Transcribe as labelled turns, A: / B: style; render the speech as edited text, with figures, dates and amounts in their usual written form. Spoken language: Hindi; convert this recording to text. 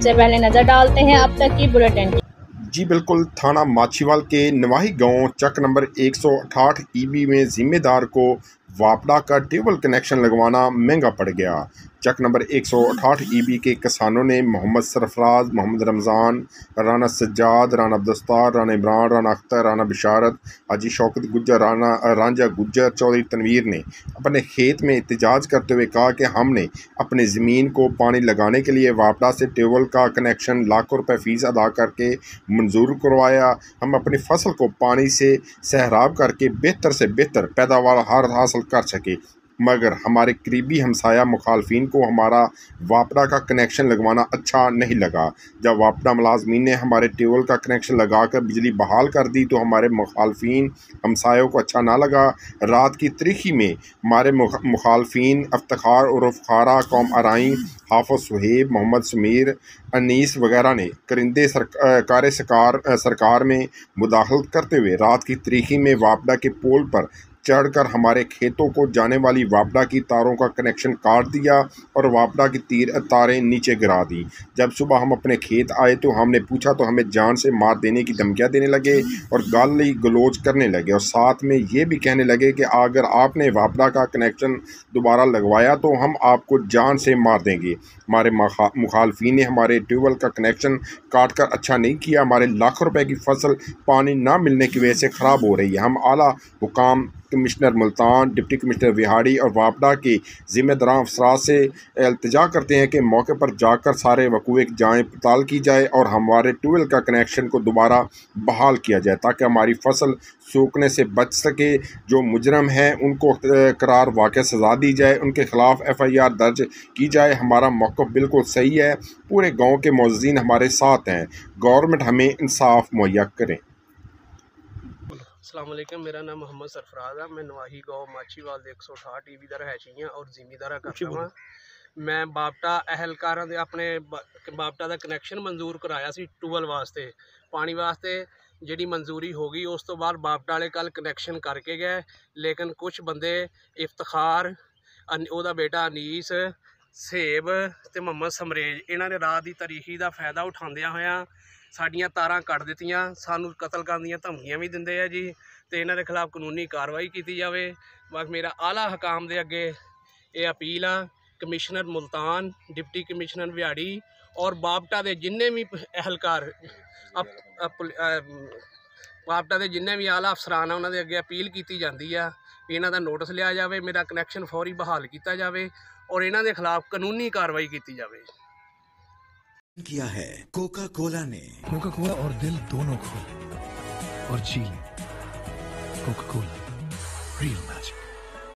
A: सबसे पहले नजर डालते हैं अब तक की बुलेटिन।
B: जी बिल्कुल, थाना माछीवाल के नवाही गांव चक नंबर 168 ईबी में जिम्मेदार को वापडा का ट्यूबवेल कनेक्शन लगवाना महंगा पड़ गया। चक नंबर 168 ईबी के किसानों ने मोहम्मद सरफराज, मोहम्मद रमज़ान, राना सज्जाद, राना अब्दुस्तार, राना इमरान, राना अख्तर, राना बिशारत, हाजी शौकत गुज्जर, राना रांझा गुज्जर, चौधरी तनवीर ने अपने खेत में एहतजाज करते हुए कहा कि हमने अपनी ज़मीन को पानी लगाने के लिए वापडा से ट्यूबवेल का कनेक्शन लाखों रुपए फ़ीस अदा करके मंजूर करवाया। हम अपनी फसल को पानी से सहराब करके बेहतर से बेहतर पैदावार हासिल कर सके, मगर हमारे करीबी हमसाया मुखालफिन को हमारा वापडा का कनेक्शन लगवाना अच्छा नहीं लगा। जब वापडा मुलाजमीन ने हमारे ट्यूबवेल का कनेक्शन लगाकर बिजली बहाल कर दी तो हमारे मुखालफिन हमसायों को अच्छा ना लगा। रात की तरीखी में हमारे मुखालफिन इफ्तिखार और खारा, कौम अराई, हाफिज सुहेब, मोहम्मद समीर, अनीस वगैरह ने करिंदे सरकार में मुदाखलत करते हुए रात की तरीखी में वापडा के पोल पर चढ़कर हमारे खेतों को जाने वाली वापडा की तारों का कनेक्शन काट दिया और वापडा की तारें नीचे गिरा दी। जब सुबह हम अपने खेत आए तो हमने पूछा तो हमें जान से मार देने की धमकियां देने लगे और गाली गलोच करने लगे और साथ में ये भी कहने लगे कि अगर आपने वापडा का कनेक्शन दोबारा लगवाया तो हम आपको जान से मार देंगे। हमारे मुखालफी ने हमारे ट्यूबवेल का कनेक्शन काट कर अच्छा नहीं किया। हमारे लाखों रुपए की फसल पानी ना मिलने की वजह से ख़राब हो रही है। हम आला हुकाम, commissioner Multan, deputy commissioner Vehari और वापडा के ज़िम्मेदार अफसरात से इल्तिजा करते हैं कि मौके पर जाकर सारे वकूए की जांच पड़ताल की जाए और हमारे ट्यूबवेल का कनेक्शन को दोबारा बहाल किया जाए ताकि हमारी फसल सूखने से बच सके। जो मुजरम हैं उनको करार वाक़ई सज़ा दी जाए, उनके खिलाफ FIR दर्ज की जाए। हमारा मौक़िफ़ बिल्कुल सही है, पूरे गाँव के मुअज़्ज़िन हमारे साथ हैं। गवर्नमेंट हमें इंसाफ मुहैया करें।
C: अस्सलाम वालेकुम, मेरा नाम मोहम्मद सरफराज है। मैं नवाही गाँव माछीवाल ਦੇ 168 ईबी ਦਾ ਰਹਿਸ਼ੀ ਹਾਂ और ਜ਼ਿਮੀਂਦਾਰਾ ਕਰਦਾ ਹਾਂ। मैं बापटा अहलकारां ਦੇ ਆਪਣੇ बापटा ਦਾ ਕਨੈਕਸ਼ਨ ਮਨਜ਼ੂਰ ਕਰਾਇਆ ਸੀ ਟੂਬਲ ਵਾਸਤੇ, ਪਾਣੀ ਵਾਸਤੇ ਜਿਹੜੀ ਮਨਜ਼ੂਰੀ ਹੋ ਗਈ। ਉਸ ਤੋਂ ਬਾਅਦ ਬਾਪटा ਵਾਲੇ ਕੱਲ ਕਨੈਕਸ਼ਨ ਕਰਕੇ ਗਏ, ਲੇਕਿਨ ਕੁਝ ਬੰਦੇ ਇਫਤਖਾਰ, ਉਹਦਾ ਬੇਟਾ ਅਨੀਸ, ਸੇਬ ਤੇ ਮੁਹੰਮਦ ਸਮਰੇਜ, ਇਹਨਾਂ ਨੇ ਰਾਤ ਦੀ ਤਾਰੀਖੀ ਦਾ ਫਾਇਦਾ ਉਠਾਉਂਦਿਆਂ ਹੋਇਆਂ ਸਾਡੀਆਂ ਤਾਰਾਂ ਕੱਟ ਦਿੱਤੀਆਂ। ਸਾਨੂੰ ਕਤਲ ਕਰਨ ਦੀਆਂ ਧਮਕੀਆਂ ਵੀ ਦਿੰਦੇ ਆ ਜੀ, ਤੇ ਇਹਨਾਂ ਦੇ ਖਿਲਾਫ ਕਾਨੂੰਨੀ ਕਾਰਵਾਈ ਕੀਤੀ ਜਾਵੇ। ਬਸ ਮੇਰਾ ਆਲਾ ਹਕਾਮ ਦੇ ਅੱਗੇ ਇਹ ਅਪੀਲ ਆ, ਕਮਿਸ਼ਨਰ ਮੁਲਤਾਨ, डिप्टी कमिश्नर ਵਿਹਾੜੀ और बापटा ਦੇ ਜਿੰਨੇ ਵੀ ਅਹਿਲਕਾਰ, बापटा ਦੇ ਜਿੰਨੇ ਵੀ ਆਲਾ ਅਫਸਰਾਨ ਆ ਉਹਨਾਂ ਦੇ ਅੱਗੇ ਅਪੀਲ ਕੀਤੀ ਜਾਂਦੀ ਆ ਵੀ ਇਹਨਾਂ ਦਾ ਨੋਟਿਸ ਲਿਆ ਜਾਵੇ, ਮੇਰਾ ਕਨੈਕਸ਼ਨ ਫੌਰੀ ਬਹਾਲ ਕੀਤਾ जावे और ਇਹਨਾਂ ਦੇ ਖਿਲਾਫ ਕਾਨੂੰਨੀ ਕਾਰਵਾਈ ਕੀਤੀ जावे।
D: किया है कोका कोला ने।
E: कोका कोला और दिल दोनों खोले और जी कोका कोला रियल मैजिक।